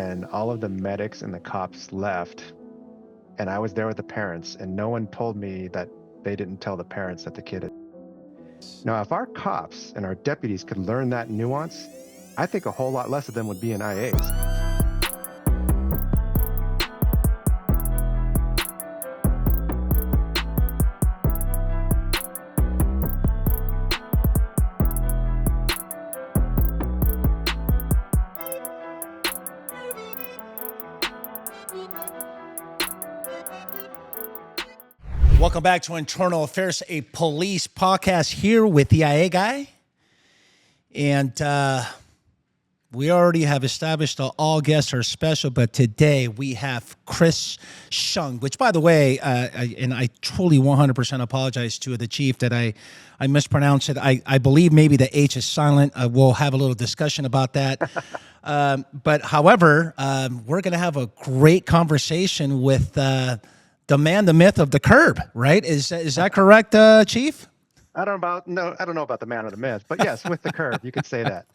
and all of the medics and the cops left, and I was there with the parents, and no one told me that they didn't tell the parents that the kid had. Now, if our cops and our deputies could learn that nuance, I think a whole lot less of them would be in IAs. Welcome back to Internal Affairs, a police podcast here with the IA guy. And we already have established that all guests are special, but today we have Chris Hsiung, which, by the way, and I truly 100% apologize to the chief that I mispronounced it. I believe maybe the H is silent. We'll have a little discussion about that. But however, we're going to have a great conversation with the man, the myth of the curb, right? Is that correct, Chief? I don't know about the man or the myth, but yes, with the curb, you could say that.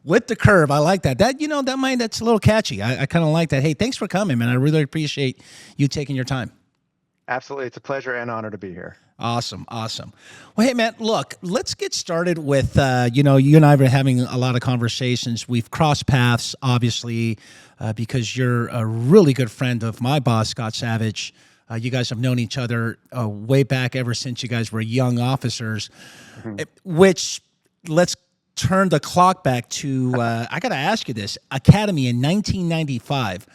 With the curb, I like that. That's a little catchy. I kind of like that. Hey, thanks for coming, man. I really appreciate you taking your time. Absolutely, it's a pleasure and honor to be here. Awesome. Well, hey, man, look, let's get started with, you and I have been having a lot of conversations. We've crossed paths, obviously, because you're a really good friend of my boss, Scott Savage. You guys have known each other way back ever since you guys were young officers, which let's turn the clock back to, I got to ask you this, Academy in 1995.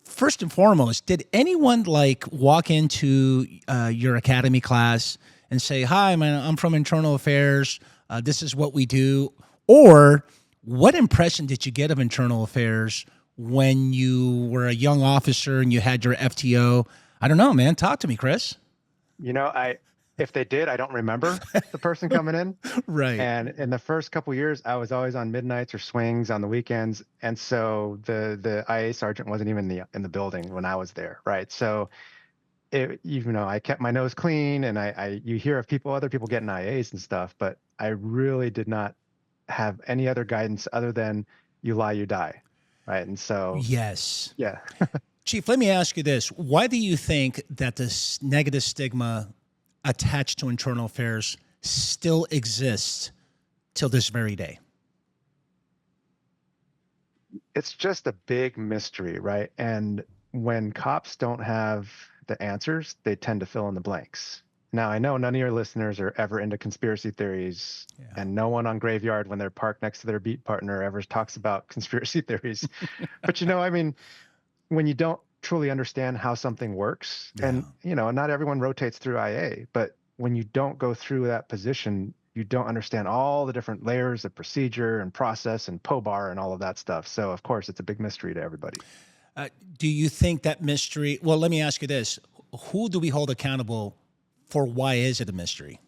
First and foremost, did anyone walk into your Academy class and say, hi, man, I'm from Internal Affairs. This is what we do. Or what impression did you get of Internal Affairs when you were a young officer and you had your FTO? I don't know, man. Talk to me, Chris. If they did, I don't remember the person coming in. Right. And in the first couple of years, I was always on midnights or swings on the weekends, and so the IA sergeant wasn't even in the building when I was there, right? So, I kept my nose clean, and you hear of other people getting IAs and stuff, but I really did not have any other guidance other than you lie, you die, right? And so, yes, yeah. Chief, let me ask you this. Why do you think that this negative stigma attached to internal affairs still exists till this very day? It's just a big mystery, right? And when cops don't have the answers, they tend to fill in the blanks. Now, I know none of your listeners are ever into conspiracy theories, and no one on Graveyard, when they're parked next to their beat partner, ever talks about conspiracy theories. But, when you don't truly understand how something works, and not everyone rotates through IA, but when you don't go through that position, you don't understand all the different layers of procedure and process and POBAR and all of that stuff. So of course it's a big mystery to everybody. Do you think that mystery, well, let me ask you this. Who do we hold accountable for why is it a mystery?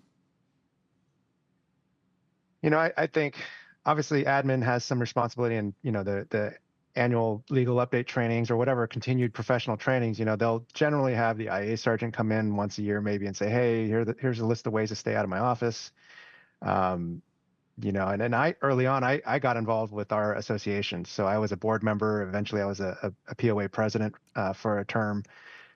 I think obviously admin has some responsibility, and the annual legal update trainings or whatever continued professional trainings, they'll generally have the IA sergeant come in once a year maybe and say, hey, here's a list of ways to stay out of my office. And then early on I got involved with our association. So I was a board member. Eventually I was a POA president for a term.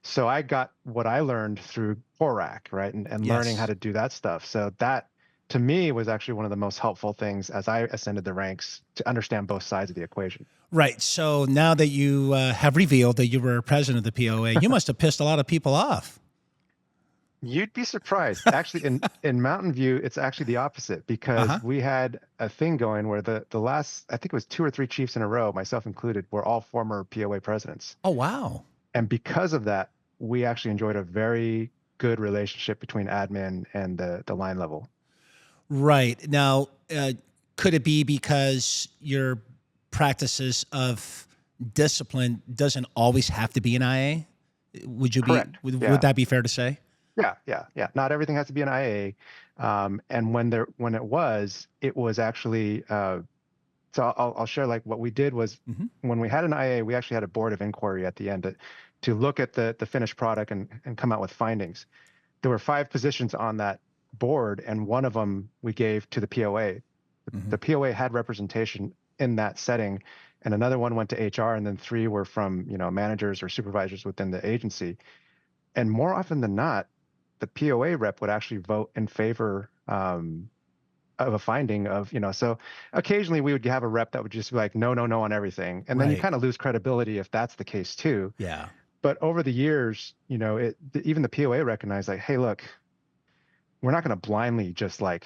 So I got what I learned through PORAC, right? And learning how to do that stuff. So that, to me, was actually one of the most helpful things as I ascended the ranks to understand both sides of the equation. Right. So now that you have revealed that you were president of the POA, you must have pissed a lot of people off. You'd be surprised. Actually, in Mountain View, it's actually the opposite, because we had a thing going where the last, I think it was 2 or 3 chiefs in a row, myself included, were all former POA presidents. Oh, wow. And because of that, we actually enjoyed a very good relationship between admin and the line level. Right. Now, could it be because your practices of discipline doesn't always have to be an IA? Would you Correct. Would that be fair to say? Yeah. Not everything has to be an IA. And when it was actually, so I'll share what we did was when we had an IA, we actually had a board of inquiry at the end to look at the finished product and come out with findings. There were 5 positions on that board, and one of them we gave to the POA. The POA had representation in that setting, and another one went to HR, and then 3 were from, managers or supervisors within the agency. And more often than not, the POA rep would actually vote in favor of a finding of, so occasionally we would have a rep that would just be like, no, no, no on everything. And then you Right. kind of lose credibility if that's the case too. Yeah. But over the years, even the POA recognized like, hey, look, we're not going to blindly just like,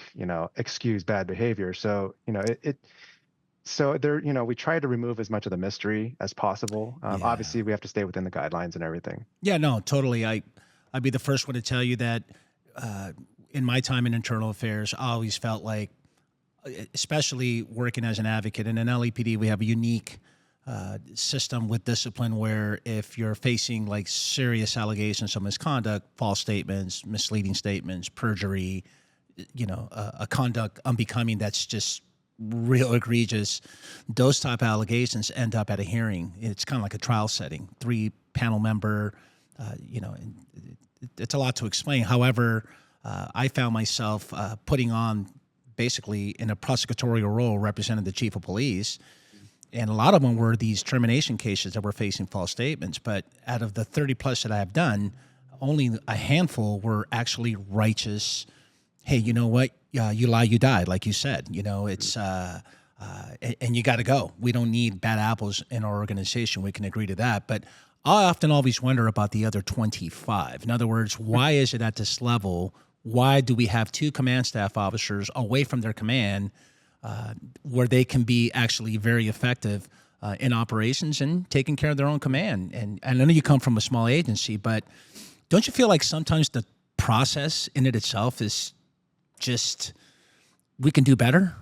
excuse bad behavior. So, so there, we try to remove as much of the mystery as possible. Yeah. Obviously we have to stay within the guidelines and everything. Yeah, no, totally. I'd be the first one to tell you that in my time in internal affairs, I always felt like, especially working as an advocate in an LAPD, we have a unique system with discipline where if you're facing like serious allegations of misconduct, false statements, misleading statements, perjury, a conduct unbecoming that's just real egregious, those type of allegations end up at a hearing. It's kind of like a trial setting, 3-panel member, it's a lot to explain. However, I found myself putting on basically in a prosecutorial role representing the chief of police. And a lot of them were these termination cases that were facing false statements. But out of the 30 plus that I have done, only a handful were actually righteous. Hey, you know what? You lie, you die, like you said. It's and you got to go. We don't need bad apples in our organization. We can agree to that. But I often always wonder about the other 25. In other words, why is it at this level? Why do we have 2 command staff officers away from their command where they can be actually very effective in operations and taking care of their own command? And I know you come from a small agency, but don't you feel like sometimes the process in it itself is just, we can do better?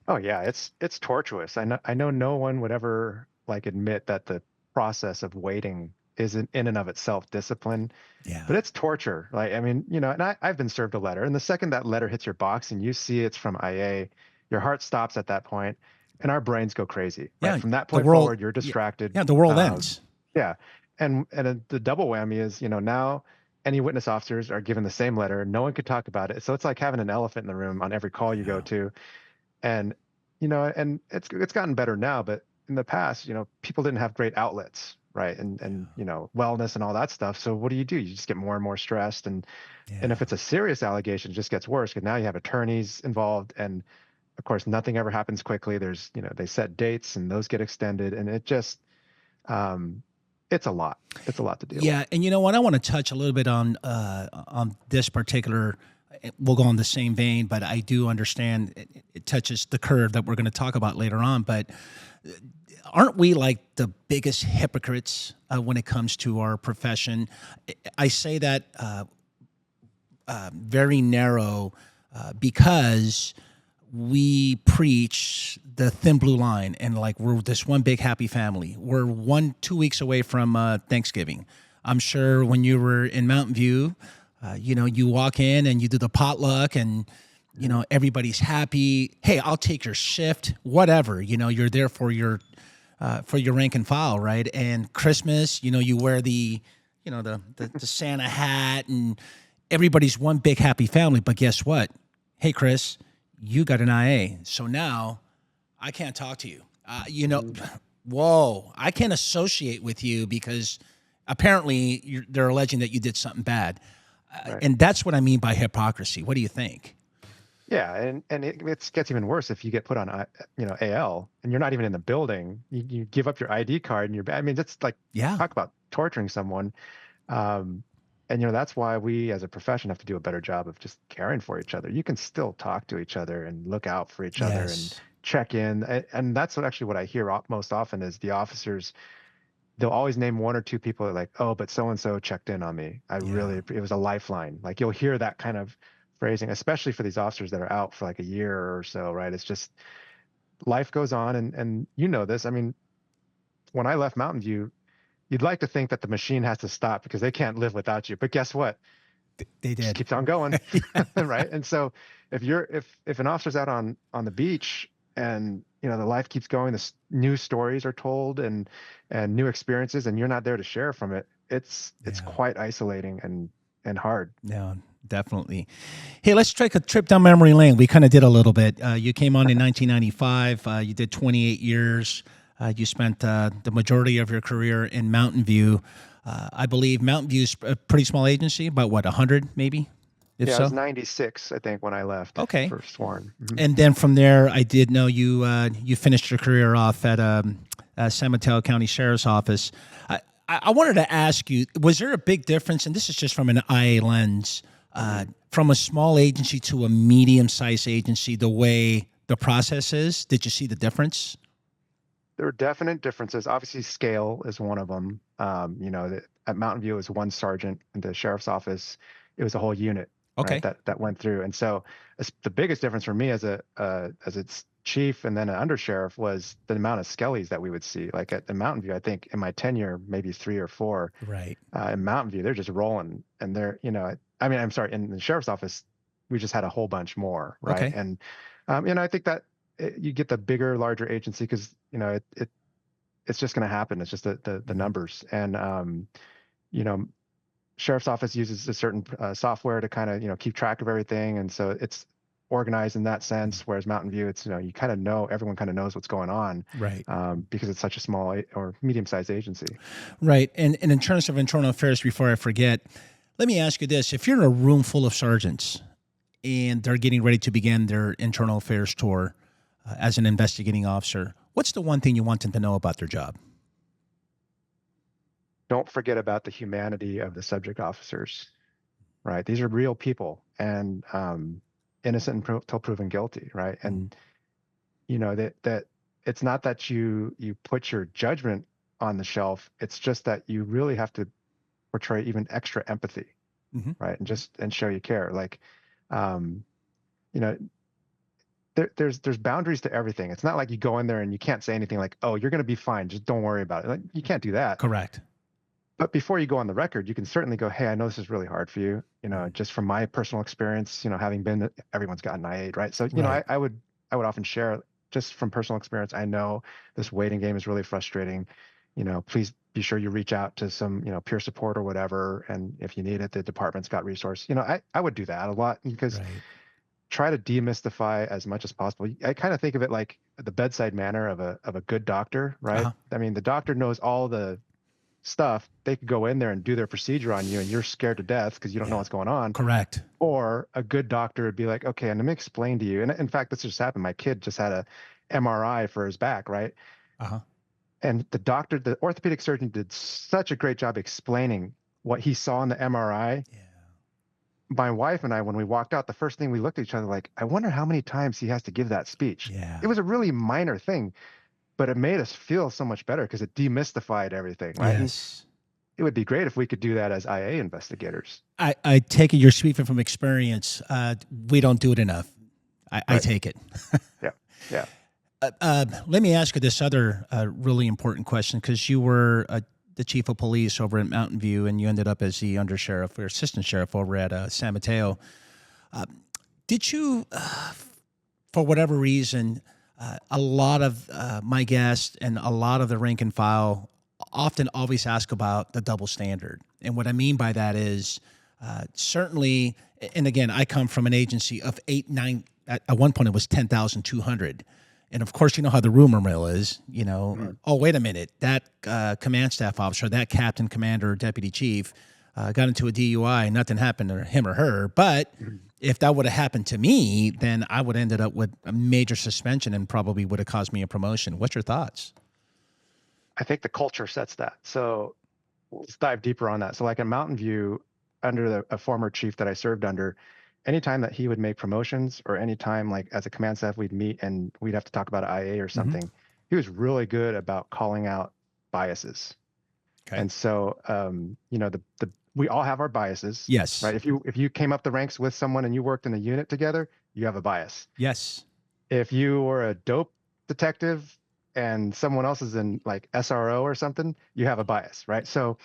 Oh yeah, it's tortuous. I know no one would ever like admit that the process of waiting isn't in and of itself discipline, Yeah. but it's torture. Like, I mean, and I've been served a letter, and the second that letter hits your box and you see it's from IA, your heart stops at that point, and our brains go crazy. Right? Yeah. From that The point world, forward, you're distracted. yeah, the world ends. Yeah, and the double whammy is, now any witness officers are given the same letter. No one could talk about it, so it's like having an elephant in the room on every call you go to, and and it's gotten better now, but in the past, people didn't have great outlets, right? And wellness and all that stuff. So what do? You just get more and more stressed, and if it's a serious allegation, it just gets worse because now you have attorneys involved, and of course nothing ever happens quickly. There's they set dates and those get extended, and it just it's a lot. It's a lot to deal with. Yeah, and you know what? I want to touch a little bit on this particular. We'll go on the same vein, but I do understand it touches the curve that we're going to talk about later on. But aren't we like the biggest hypocrites when it comes to our profession? I say that very narrow because we preach the thin blue line and like we're this one big happy family. We're 2 weeks away from Thanksgiving. I'm sure when you were in Mountain View, you walk in and you do the potluck and, everybody's happy. Hey, I'll take your shift, whatever, you're there for your rank and file. Right. And Christmas, you wear the Santa hat and everybody's one big happy family. But guess what? Hey, Chris, you got an IA. So now I can't talk to you. Whoa, I can't associate with you because apparently they're alleging that you did something bad. Right. And that's what I mean by hypocrisy. What do you think? Yeah, and it gets even worse if you get put on, AL and you're not even in the building. You give up your ID card and you're. I mean, it's like talk about torturing someone. And that's why we as a profession have to do a better job of just caring for each other. You can still talk to each other and look out for each other and check in. And that's what I hear most often is the officers. They'll always name 1 or 2 people like, oh, but so-and-so checked in on me. It was a lifeline. Like you'll hear that kind of phrasing, especially for these officers that are out for like a year or so, right? It's just life goes on. And this, I mean, when I left Mountain View, you'd like to think that the machine has to stop because they can't live without you. But guess what? They did. It just keeps on going. Right. And so if an officer's out on the beach and the life keeps going, the new stories are told and new experiences, and you're not there to share from it. It's quite isolating and hard. Yeah, definitely. Hey, let's take a trip down memory lane. We kind of did a little bit. You came on in 1995. You did 28 years. You spent the majority of your career in Mountain View. I believe Mountain View's a pretty small agency, about what, 100 maybe, if Yeah, I was so? 96, I think, when I left Okay. for Sworn. And then from there, I did know you finished your career off at San Mateo County Sheriff's Office. I wanted to ask you, was there a big difference, and this is just from an IA lens, from a small agency to a medium-sized agency, the way the process is? Did you see the difference? There were definite differences. Obviously, scale is one of them. At Mountain View, it was one sergeant. In the sheriff's office, it was a whole unit, right? Okay. That went through. And so, the biggest difference for me as its chief and then an undersheriff was the amount of Skellies that we would see. Like at the Mountain View, I think in my tenure, maybe 3 or 4. Right. In Mountain View, they're just rolling, and I'm sorry, in the sheriff's office, we just had a whole bunch more, right? Okay. And I think that you get the bigger, larger agency because it's just going to happen. It's just the numbers, and you know, sheriff's office uses a certain software to kind of keep track of everything, and so it's organized in that sense. Whereas Mountain View, it's you kind of know everyone kind of knows what's going on, Right. because it's such a small or medium-sized agency. Right. And in terms of internal affairs, before I forget, let me ask you this. If you're in a room full of sergeants and they're getting ready to begin their internal affairs tour as an investigating officer, what's the one thing you want them to know about their job? Don't forget about the humanity of the subject officers, right? These are real people, and innocent until proven guilty, right? And that it's not that you put your judgment on the shelf. It's just that you really have to portray even extra empathy, Mm-hmm. right? And show you care. Like, um, you know, there's boundaries to everything. It's not like you go in there and you can't say anything like, "Oh, you're going to be fine. Just don't worry about it." Like, you can't do that. Correct. But before you go on the record, you can certainly go, "Hey, I know this is really hard for you. Just from my personal experience, having been, everyone's gotten IA, right? So, Right. I would often share just from personal experience. I know this waiting game is really frustrating. Please be sure you reach out to some, peer support or whatever. And if you need it, the department's got resource. I would do that a lot because Right. try to demystify as much as possible. I kind of think of it like the bedside manner of a good doctor, right? Uh-huh. I mean, the doctor knows all the stuff. They could go in there and do their procedure on you and you're scared to death because you don't know Yeah. what's going on. Correct. Or a good doctor would be like, okay, and let me explain to you. And in fact, this just happened. My kid just had a MRI for his back, right? Uh-huh. And the orthopedic surgeon did such a great job explaining what he saw in the MRI. Yeah. My wife and I, when we walked out, the first thing we looked at each other like, I wonder how many times he has to give that speech. Yeah. It was a really minor thing, but it made us feel so much better because it demystified everything, right? And Yes. it would be great if we could do that as IA investigators. I take it you're speaking from experience. We don't do it enough. I Right. take it. Yeah. Yeah. Let me ask you this other really important question, because you were the chief of police over at Mountain View, and you ended up as the undersheriff or assistant sheriff over at San Mateo. Did you, for whatever reason, a lot of my guests and a lot of the rank and file often always ask about the double standard. And what I mean by that is certainly, and again, I come from an agency of 9, at one point it was 10,200. And of course, you know how the rumor mill is, oh, wait a minute, that command staff officer, that captain, commander, deputy chief got into a DUI, nothing happened to him or her. But if that would have happened to me, then I would have ended up with a major suspension and probably would have caused me a promotion. What's your thoughts? I think the culture sets that. So let's dive deeper on that. So like at Mountain View, under a former chief that I served under, anytime that he would make promotions or anytime like as a command staff we'd meet and we'd have to talk about IA or something, he was really good about calling out biases. Okay. And so, we all have our biases. Yes. Right. If you came up the ranks with someone and you worked in a unit together, you have a bias. Yes. If you were a dope detective and someone else is in like SRO or something, you have a bias, right? So,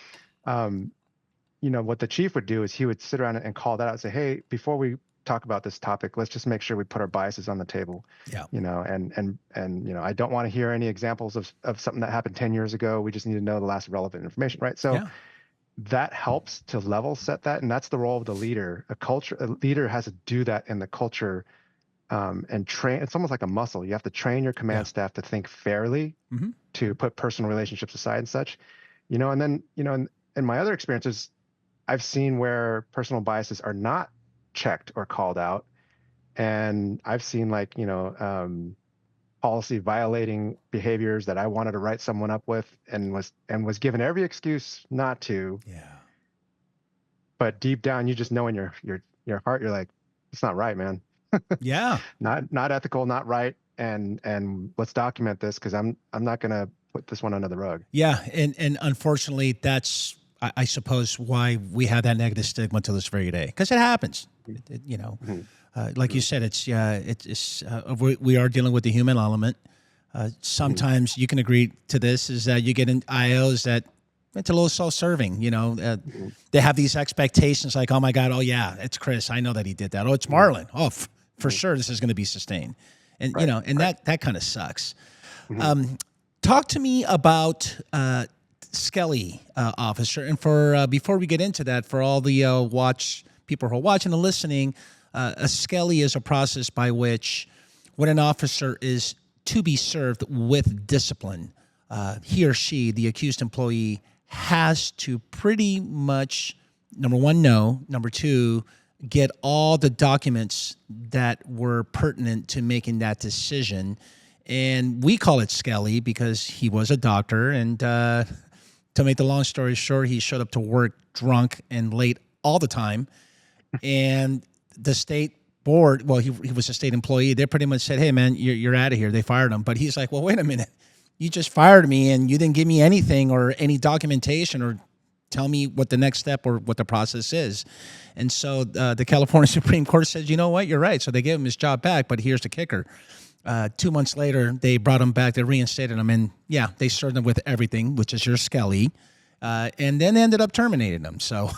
what the chief would do is he would sit around and call that out and say, hey, before we talk about this topic, let's just make sure we put our biases on the table. Yeah. And I don't want to hear any examples of something that happened 10 years ago. We just need to know the last relevant information, right? So that helps to level set that. And that's the role of the leader. A leader has to do that in the culture and train. It's almost like a muscle. You have to train your Yeah. command staff to think fairly, Hmm. to put personal relationships aside and such, and then, in my other experiences, I've seen where personal biases are not checked or called out. And I've seen, like, policy violating behaviors that I wanted to write someone up with, and was given every excuse not to. Yeah. But deep down, you just know in your heart, you're like, it's not right, man. Yeah. Not ethical, not right. And let's document this, because I'm not gonna put this one under the rug. Yeah. And unfortunately, that's, I suppose, why we have that negative stigma to this very day, because it happens. Mhm. Like you said, we are dealing with the human element. Sometimes you can agree to this, is that you get in IOs that it's a little self-serving. They have these expectations like, oh my God, oh yeah, it's Chris. I know that he did that. Oh, it's Marlon. Oh, for sure, this is going to be sustained. And Right, and right. that kind of sucks. Mhm. Talk to me about Skelly, officer. And for before we get into that, for all the people who are watching and listening, a Skelly is a process by which, when an officer is to be served with discipline, he or she, the accused employee, has to pretty much, number one, know, number two, get all the documents that were pertinent to making that decision. And we call it Skelly because he was a doctor. And to make the long story short, he showed up to work drunk and late all the time. And the state board, well, he was a state employee. They pretty much said, hey, man, you're out of here. They fired him. But he's like, well, wait a minute. You just fired me and you didn't give me anything or any documentation or tell me what the next step or what the process is. And so the California Supreme Court says, you know what, you're right. So they gave him his job back, but here's the kicker. 2 months later, they brought him back, they reinstated him, and yeah, they served him with everything, which is your Skelly, and then ended up terminating him. So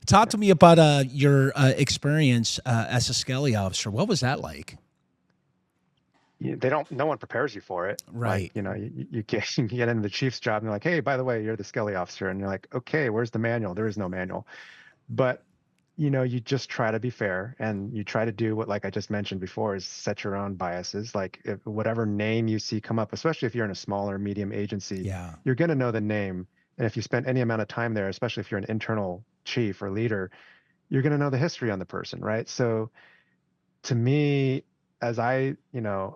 talk to me about your experience as a Skelly officer. What was that like? No one prepares you for it. Like, Right. you get you get into the chief's job, and they're like, hey, by the way, you're the Skelly officer. And you're like, okay, where's the manual? There is no manual. But, you just try to be fair, and you try to do what, like I just mentioned before, is set your own biases. Like, if whatever name you see come up, especially if you're in a smaller, medium agency, Yeah. you're going to know the name. And if you spend any amount of time there, especially if you're an internal chief or leader, you're going to know the history on the person, right? So, to me, as I,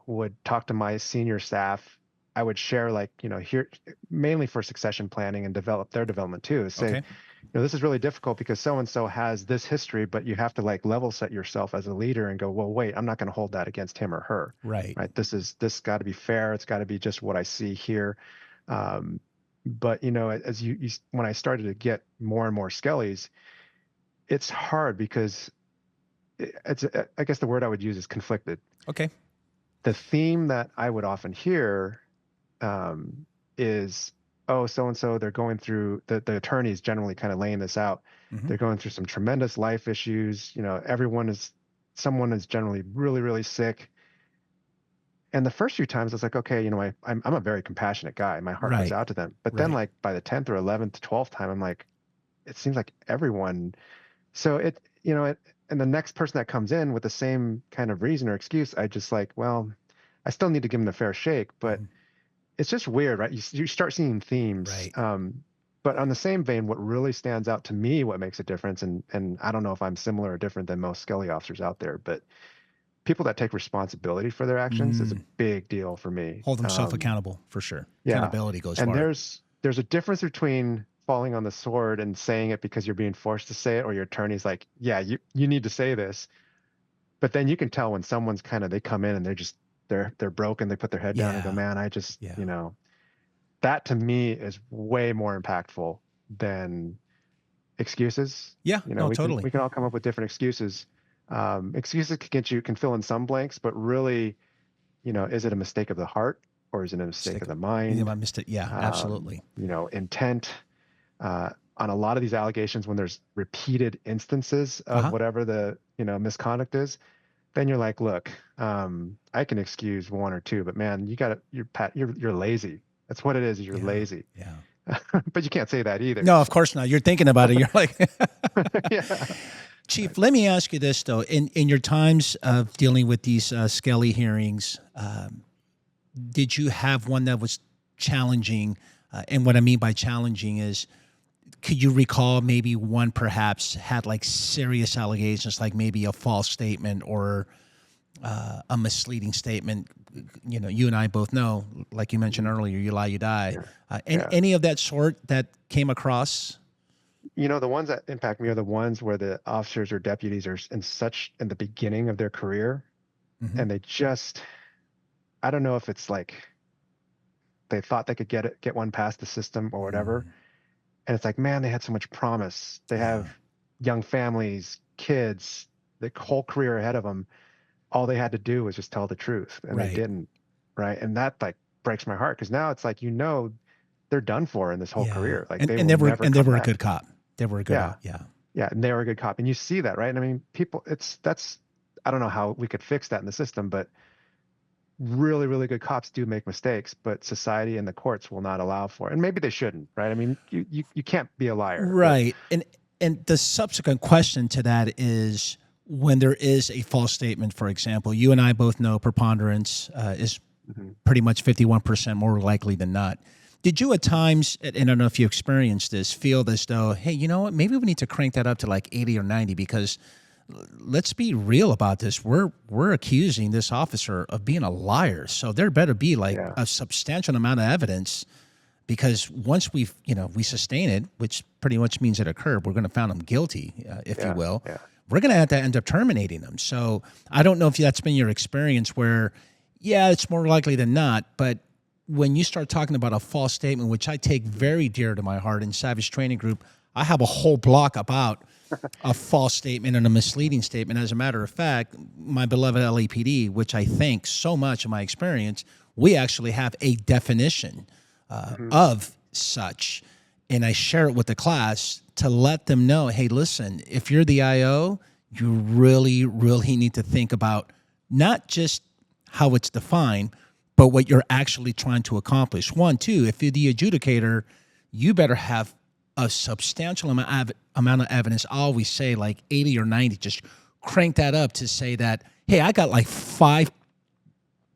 would talk to my senior staff, I would share, like, here, mainly for succession planning and develop their development too, is say, Okay. this is really difficult because so and so has this history, but you have to, like, level set yourself as a leader and go, well, wait, I'm not going to hold that against him or her, Right. right? This got to be fair. It's got to be just what I see here. Um, but, as when I started to get more and more Skellies, it's hard because I guess the word I would use is conflicted. Okay. The theme that I would often hear, is, oh, so and so, they're going through, the attorneys generally kind of laying this out. Hmm. They're going through some tremendous life issues. Someone is generally really, really sick. And the first few times, it's like, okay, I'm a very compassionate guy. My heart goes Right. out to them. But then, Right. like, by the 10th or 11th, 12th time, I'm like, it seems like everyone. So and the next person that comes in with the same kind of reason or excuse, I just like, well, I still need to give them a fair shake, but Mhm. it's just weird, right? You start seeing themes. Right. But on the same vein, what really stands out to me, what makes a difference, and I don't know if I'm similar or different than most Skelly officers out there, but people that take responsibility for their actions is a Mm. big deal for me. Hold himself accountable for sure. Yeah. Accountability goes And far. there's a difference between falling on the sword and saying it because you're being forced to say it, or your attorney's like, yeah, you need to say this. But then you can tell when someone's they come in and they're broken, they put their head down and go, Yeah. man, I just, Yeah. that to me is way more impactful than excuses. Yeah. No, We can totally. we can all come up with different excuses. Excuses can fill in some blanks, but really, is it a mistake of the heart, or is it a mistake Stick. of the Yeah, mind? I missed it. Yeah, absolutely. Intent. On a lot of these allegations, when there's repeated instances Uh of huh. whatever the misconduct is, then you're like, look, I can excuse one or two, but man, you're lazy. That's what it is. You're Yeah. lazy. Yeah. But you can't say that either. No, of course not. You're thinking about it. You're like, Yeah. Chief, let me ask you this though: in your times of dealing with these Skelly hearings, did you have one that was challenging? And what I mean by challenging is, could you recall maybe one perhaps had like serious allegations, like maybe a false statement or a misleading statement? You know, you and I both know, like you mentioned earlier, you lie, you die. Any of that sort that came across? You know, the ones that impact me are the ones where the officers or deputies are in the beginning of their career, Mm-hmm. and they just, I don't know if it's like they thought they could get one past the system or whatever. And it's like, man, they had so much promise. They Yeah. have young families, kids, the whole career ahead of them. All they had to do was just tell the truth, and they Right. didn't. Right. And that like breaks my heart, because now it's like, they're done for in this whole Yeah. career. Like they And will never they come were a back. good cop. They were a good. Yeah. Yeah. Yeah. And they were a good cop. And you see that, right? And I mean, I don't know how we could fix that in the system, but really, really good cops do make mistakes, but society and the courts will not allow for it. And maybe they shouldn't, right? I mean, you can't be a liar, but Right. And the subsequent question to that is, when there is a false statement, for example, you and I both know preponderance is mhm. pretty much 51% more likely than not. Did you at times, and I don't know if you experienced this, feel as though, hey, you know what, maybe we need to crank that up to like 80 or 90, because let's be real about this. We're accusing this officer of being a liar. So there better be like Yeah, a substantial amount of evidence, because once we sustain it, which pretty much means it occurred, we're going to find him guilty, if you yeah, will. yeah. We're going to have to end up terminating them. So I don't know if that's been your experience where, yeah, it's more likely than not, but when you start talking about a false statement, which I take very dear to my heart in Savage Training Group, I have a whole block about a false statement and a misleading statement. As a matter of fact, my beloved LAPD, which I thank so much in my experience, we actually have a definition Hmm. of such. And I share it with the class to let them know, hey, listen, if you're the IO, you really, really need to think about not just how it's defined, but what you're actually trying to accomplish. One, two, if you're the adjudicator, you better have a substantial amount of evidence. I always say like 80 or 90, just crank that up to say that, hey, I got like 5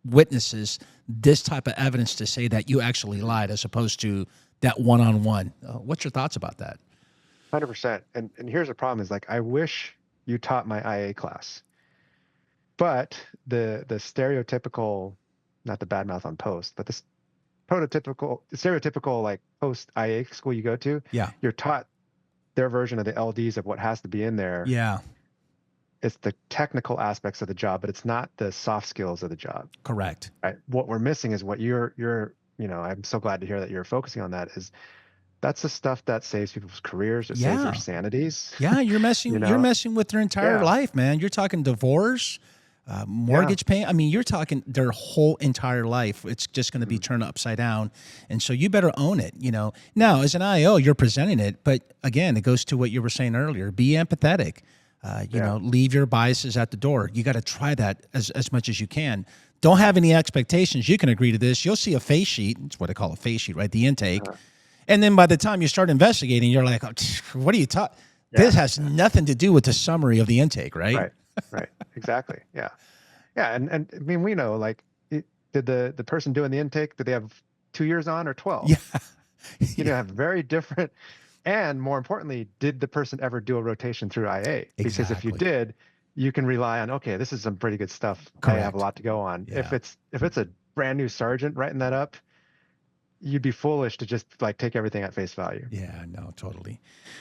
witnesses, this type of evidence to say that you actually lied, as opposed to that one-on-one. What's your thoughts about that? 100%. And here's the problem is, like, I wish you taught my IA class, but the stereotypical, not the bad mouth on post, but the stereotypical like post IA school you go to, Yeah. you're taught their version of the LDs of what has to be in there. Yeah. It's the technical aspects of the job, but it's not the soft skills of the job. Correct. Right? What we're missing is what I'm so glad to hear that you're focusing on that, is that's the stuff that saves people's careers, it saves their Yeah. sanities. Yeah, you're You messing. You're know? messing with their entire Yeah. life, man. You're talking divorce, Yeah. mortgage payment. I mean, you're talking their whole entire life. It's just going to be Mhm. turned upside down, and so you better own it. Now as an IO, you're presenting it, but again, it goes to what you were saying earlier. Be empathetic. Yeah. Leave your biases at the door. You got to try that as much as you can. Don't have any expectations. You can agree to this. You'll see a face sheet. It's what I call a face sheet, right? The intake. Uh-huh. And then by the time you start investigating, you're like, oh, what are you talking? Yeah. This has nothing to do with the summary of the intake, right? Right. Right. Exactly. Yeah. Yeah. And I mean, we know, like, did the person doing the intake, did they have 2 years on or 12? Yeah. You have very different. And more importantly, did the person ever do a rotation through IA? Because if you Exactly. did, you can rely on, okay, this is some pretty good stuff. I have a Correct. lot to go on. Yeah. If it's a brand new sergeant writing that up, you'd be foolish to just like take everything at face value. Yeah, no, totally.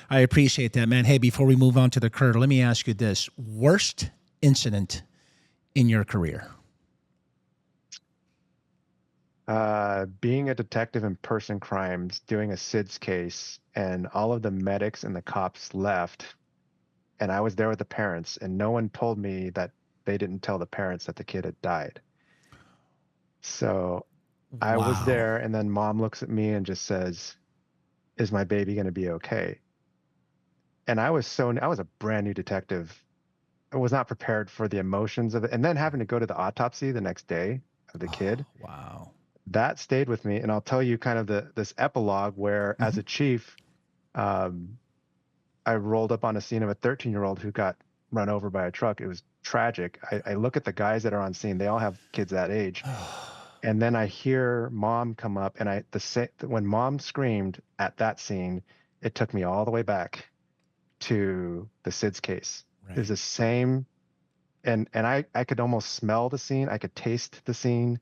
I appreciate that, man. Hey, before we move on to the Kurt, let me ask you this. Worst incident in your career? Being a detective in person crimes, doing a SIDS case, and all of the medics and the cops left, and I was there with the parents, and no one told me that they didn't tell the parents that the kid had died. So I was Wow. there, and then mom looks at me and just says, "Is my baby going to be okay?" And I was a brand new detective. I was not prepared for the emotions of it, and then having to go to the autopsy the next day of the kid. Wow. That stayed with me. And I'll tell you kind of this epilogue where, as Mhm. a chief, um, I rolled up on a scene of a 13-year-old who got run over by a truck. It was tragic. I look at the guys that are on scene. They all have kids that age. And then I hear mom come up, and when mom screamed at that scene, it took me all the way back to the SIDS case. It was Right. the same, and I could almost smell the scene. I could taste the scene,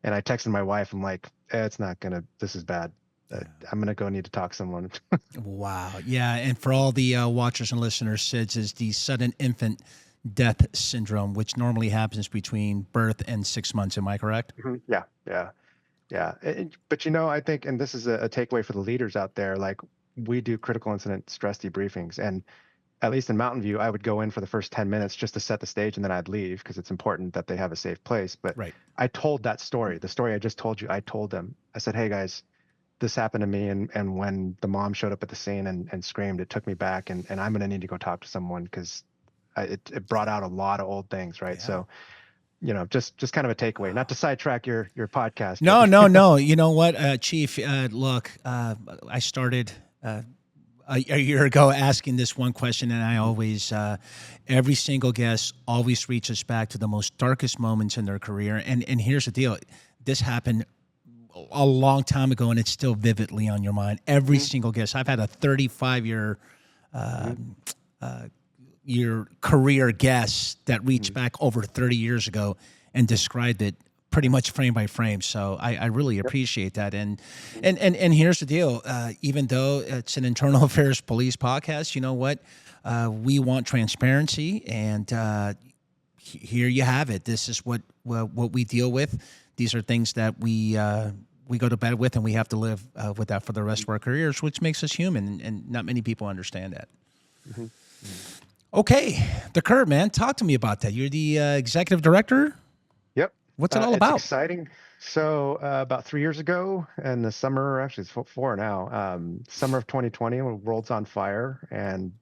and I texted my wife. I'm like, it's not gonna. This is bad. Yeah. I'm gonna go need to talk to someone. Wow. Yeah. And for all the watchers and listeners, SIDS is the sudden infant death syndrome, which normally happens between birth and 6 months. Am I correct? Mhm. Yeah, yeah, yeah. But I think, and this is a takeaway for the leaders out there. Like, we do critical incident stress debriefings, and at least in Mountain View, I would go in for the first 10 minutes just to set the stage, and then I'd leave because it's important that they have a safe place. But Right. I told that story, the story I just told you. I told them. I said, hey guys, this happened to me, and when the mom showed up at the scene and screamed, it took me back, and I'm gonna need to go talk to someone because it brought out a lot of old things, right? Yeah. So, just kind of a takeaway, not to sidetrack your podcast, but No, no, no. You know what, Chief? Look, I started a year ago asking this one question, and I always, every single guest always reaches back to the most darkest moments in their career. And here's the deal: this happened a long time ago, and it's still vividly on your mind. Every Mhm, single guest. I've had a 35-year mhm, your career guest that reached mhm. back over 30 years ago and described it pretty much frame by frame. So I really Yep. appreciate that. And Mhm. and here's the deal. Even though it's an internal affairs police podcast, you know what? We want transparency, and here you have it. This is what we deal with. These are things that we go to bed with, and we have to live with that for the rest of our careers, which makes us human. And not many people understand that. Mhm. Mhm. Okay, the curve, man. Talk to me about that. You're the executive director. Yep. What's it all It's about? exciting. So about 3 years ago in the summer, actually it's four now, summer of 2020, when the world's on fire, and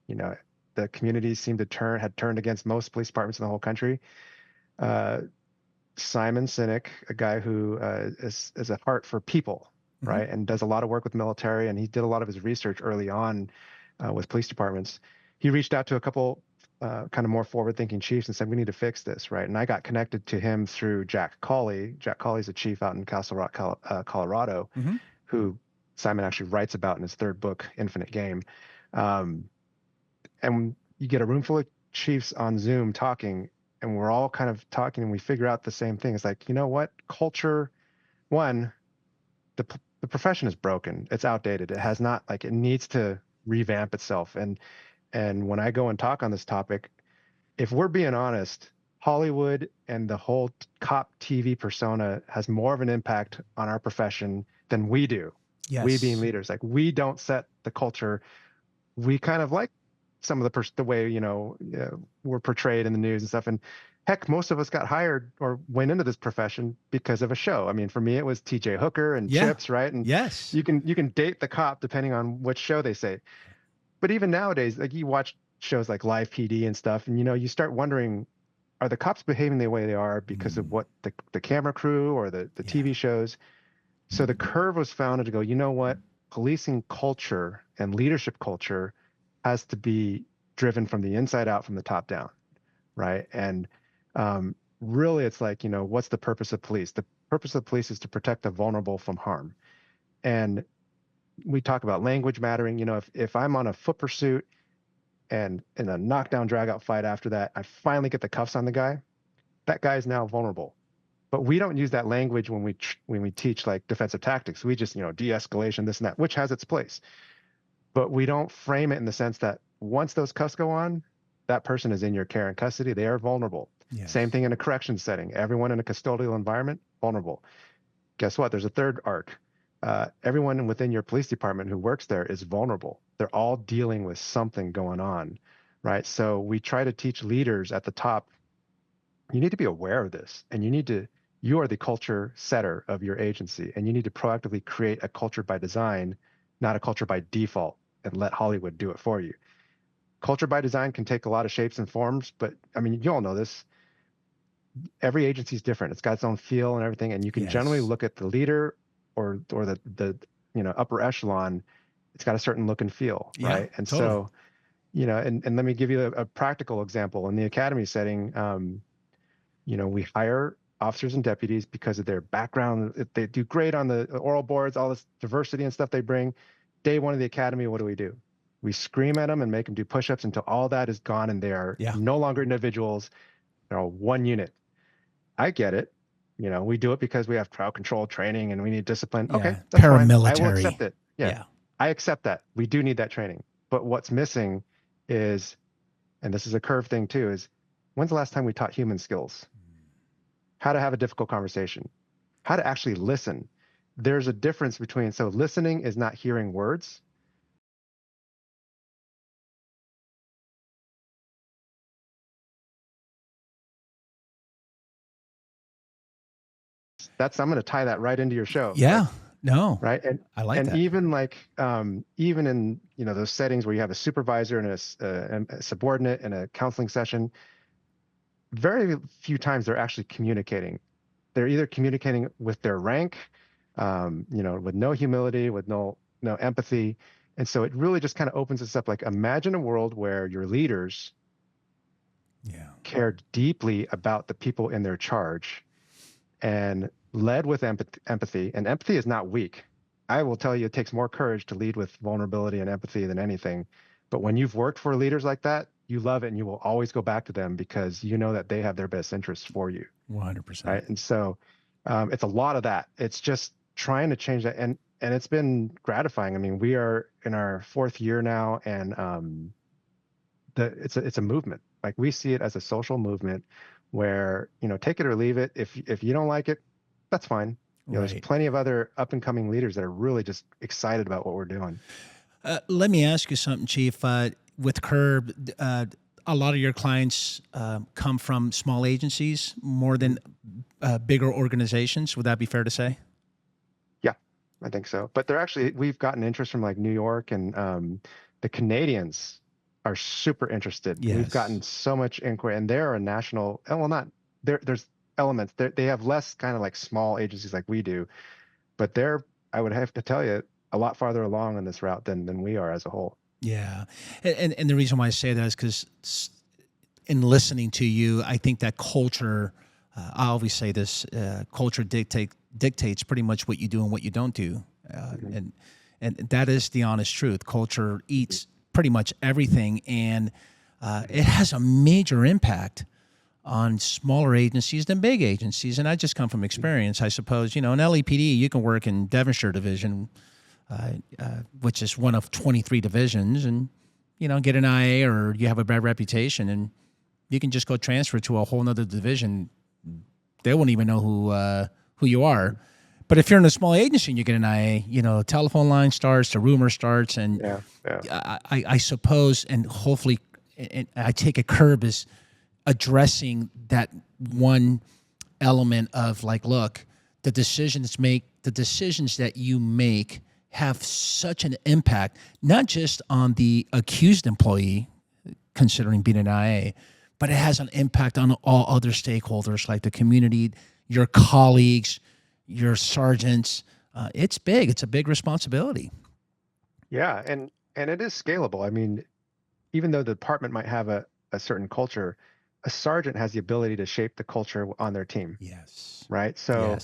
you know the communities seemed to had turned against most police departments in the whole country. Uh, Simon Sinek, a guy who is a heart for people, Hmm. right, and does a lot of work with military, and he did a lot of his research early on with police departments. He reached out to a couple kind of more forward-thinking chiefs and said, "We need to fix this," right? And I got connected to him through Jack Cawley. Jack Cawley's a chief out in Castle Rock, Colorado, Hmm. who Simon actually writes about in his third book, Infinite Game. Um, and you get a room full of chiefs on Zoom talking, and we're all kind of talking, and we figure out the same thing. It's like, you know what? Culture, one, the profession is broken. It's outdated. It Yeah. has not, like, it needs to revamp itself. And when I go and talk on this topic, if we're being honest, Hollywood and the whole cop TV persona has more of an impact on our profession than we do. We being Yes. leaders, like, we don't set the culture. We kind of like some of the way we're portrayed in the news and stuff. And heck, most of us got hired or went into this profession because of a show. I mean, for me, it was T.J. Hooker and Yeah. Chips, right? And Yes. you can date the cop depending on which show they say. But even nowadays, like, you watch shows like Live PD and stuff, and you start wondering, are the cops behaving the way they are because of Mm, what the camera crew or the yeah. TV shows? So the curve was founded to go, you know what? Policing culture and leadership culture has to be driven from the inside out, from the top down, right? And um, really, it's like, what's the purpose of police? The purpose of police is to protect the vulnerable from harm. And we talk about language mattering. If I'm on a foot pursuit and in a knockdown, drag out fight after that, I finally get the cuffs on the guy. That guy is now vulnerable. But we don't use that language when we teach like defensive tactics. We just, de-escalation, this and that, which has its place. But we don't frame it in the sense that once those cuffs go on, that person is in your care and custody. They are vulnerable. Same Yes. thing in a corrections setting. Everyone in a custodial environment, vulnerable. Guess what? There's a third arc. Everyone within your police department who works there is vulnerable. They're all dealing with something going on, right? So we try to teach leaders at the top, you need to be aware of this, and you are the culture setter of your agency, and you need to proactively create a culture by design, not a culture by default, and let Hollywood do it for you. Culture by design can take a lot of shapes and forms, but I mean, you all know this. Every agency is different. It's got its own feel and everything, and you can generally Yes. look at the leader or the upper echelon it's got a certain look and feel, Yeah, right? And totally. so, and let me give you a practical example. In the academy setting, we hire officers and deputies because of their background. They do great on the oral boards, all this diversity and stuff they bring. Day one of the academy, what do? We scream at them and make them do push-ups until all that is gone and they are Yeah. no longer individuals. They're all one unit. I get it. We do it because we have crowd control training and we need discipline. Okay, Yeah. that's fine. I will Paramilitary. accept it. Yeah, Yeah. I accept that. We do need that training. But what's missing is, and this is a curve thing too, is when's the last time we taught human skills? How to have a difficult conversation, how to actually listen. There's a difference between, so listening is not hearing words. I'm going to tie that right into your show. Yeah. No. Right. I like that. Even even in, those settings where you have a supervisor and a subordinate in a counseling session, very few times they're actually communicating. They're either communicating with their rank, with no humility, with no empathy. And so it really just kind of opens us up. Like, imagine a world where your leaders care deeply about the people in their charge and led with empathy. And empathy is not weak. I will tell you, it takes more courage to lead with vulnerability and empathy than anything. But when you've worked for leaders like that, you love it and you will always go back to them because you know that they have their best interests for you. 100%. Right. And so it's a lot of that. It's just trying to change that. And it's been gratifying. I mean, we are in our 4th year now, and it's a movement. Like, we see it as a social movement where, take it or leave it. If you don't like it, that's fine. There's plenty of other up and coming leaders that are really just excited about what we're doing. Let me ask you something, Chief. With Curb, a lot of your clients come from small agencies more than bigger organizations. Would that be fair to say? Yeah, I think so. But we've gotten interest from like New York, and the Canadians are super interested. Yes. We've gotten so much inquiry, and they're a national, well, not there's elements. They have less kind of like small agencies like we do, but I would have to tell you, a lot farther along on this route than we are as a whole. Yeah. And the reason why I say that is because in listening to you, I think that culture, I always say this, culture dictates pretty much what you do and what you don't do. And that is the honest truth. Culture eats pretty much everything, and it has a major impact on smaller agencies than big agencies. And I just come from experience, I suppose. In LAPD, you can work in Devonshire Division, which is one of 23 divisions, and get an IA, or you have a bad reputation, and you can just go transfer to a whole nother division. They won't even know who you are. But if you're in a small agency and you get an IA, telephone line starts, the rumor starts, and I suppose, and hopefully, and I take a Curb is addressing that one element of like, look, the decisions that you make have such an impact, not just on the accused employee, considering being an IA, but it has an impact on all other stakeholders like the community, your colleagues, your sergeants. It's big. It's a big responsibility. Yeah, and it is scalable. I mean, even though the department might have a certain culture, a sergeant has the ability to shape the culture on their team. Yes. Right. So,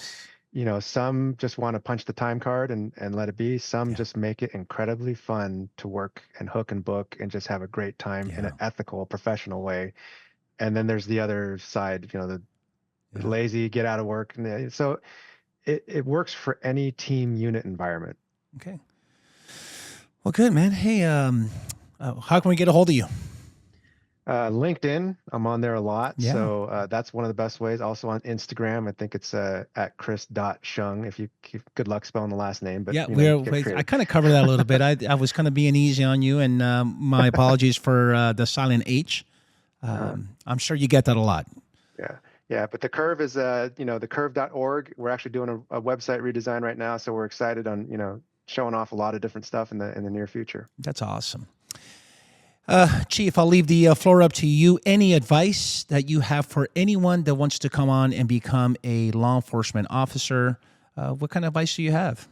yes. Some just want to punch the time card and let it be. Some just make it incredibly fun to work and hook and book and just have a great time in an ethical, professional way. And then there's the other side, the lazy, get out of work. And so it works for any team unit environment. Okay. Well, good, man. Hey, how can we get a hold of you? LinkedIn, I'm on there a lot. Yeah. So that's one of the best ways. Also on Instagram, I think it's at chris.hsiung. If you good luck spelling the last name. But I kind of covered that a little bit. I was kind of being easy on you, and my apologies for the silent H. I'm sure you get that a lot. Yeah. But the Curve is, thecurve.org. We're actually doing a website redesign right now. So we're excited on, showing off a lot of different stuff in the near future. That's awesome. Chief, I'll leave the floor up to you. Any advice that you have for anyone that wants to come on and become a law enforcement officer? What kind of advice do you have?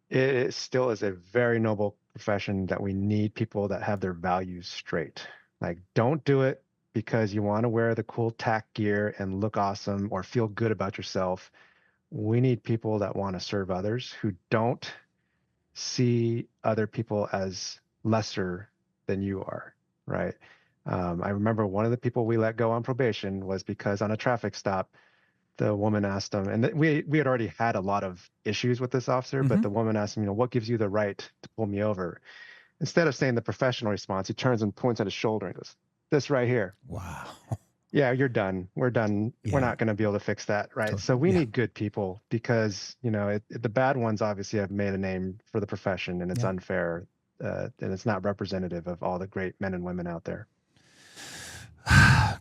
It still is a very noble profession that we need people that have their values straight. Like, don't do it because you want to wear the cool tack gear and look awesome or feel good about yourself. We need people that want to serve others who don't see other people as lesser than you are, right? I remember one of the people we let go on probation was because on a traffic stop, the woman asked him, and we had already had a lot of issues with this officer, but Hmm. the woman asked him, what gives you the right to pull me over? Instead of saying the professional response, he turns and points at his shoulder and goes, "This right here. Wow. Yeah, you're done. We're done. We're Yeah. not going to be able to fix that." Right. So we Yeah. need good people because, the bad ones obviously have made a name for the profession and it's Yeah. unfair. And it's not representative of all the great men and women out there.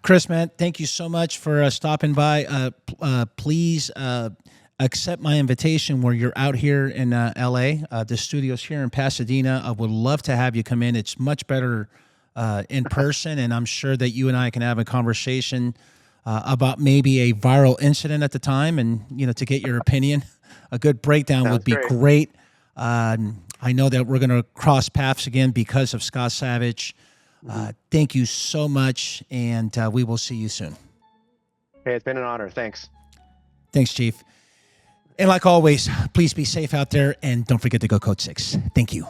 Chris, man, thank you so much for stopping by. Please accept my invitation where you're out here in LA. The studio's here in Pasadena. I would love to have you come in. It's much better in person, and I'm sure that you and I can have a conversation about maybe a viral incident at the time, and to get your opinion. A good breakdown would Sounds be great. great. I know that we're going to cross paths again because of Scott Savage. Thank you so much, and we will see you soon. Hey, it's been an honor. Thanks. Thanks, Chief. And like always, please be safe out there, and don't forget to go Code 6. Thank you.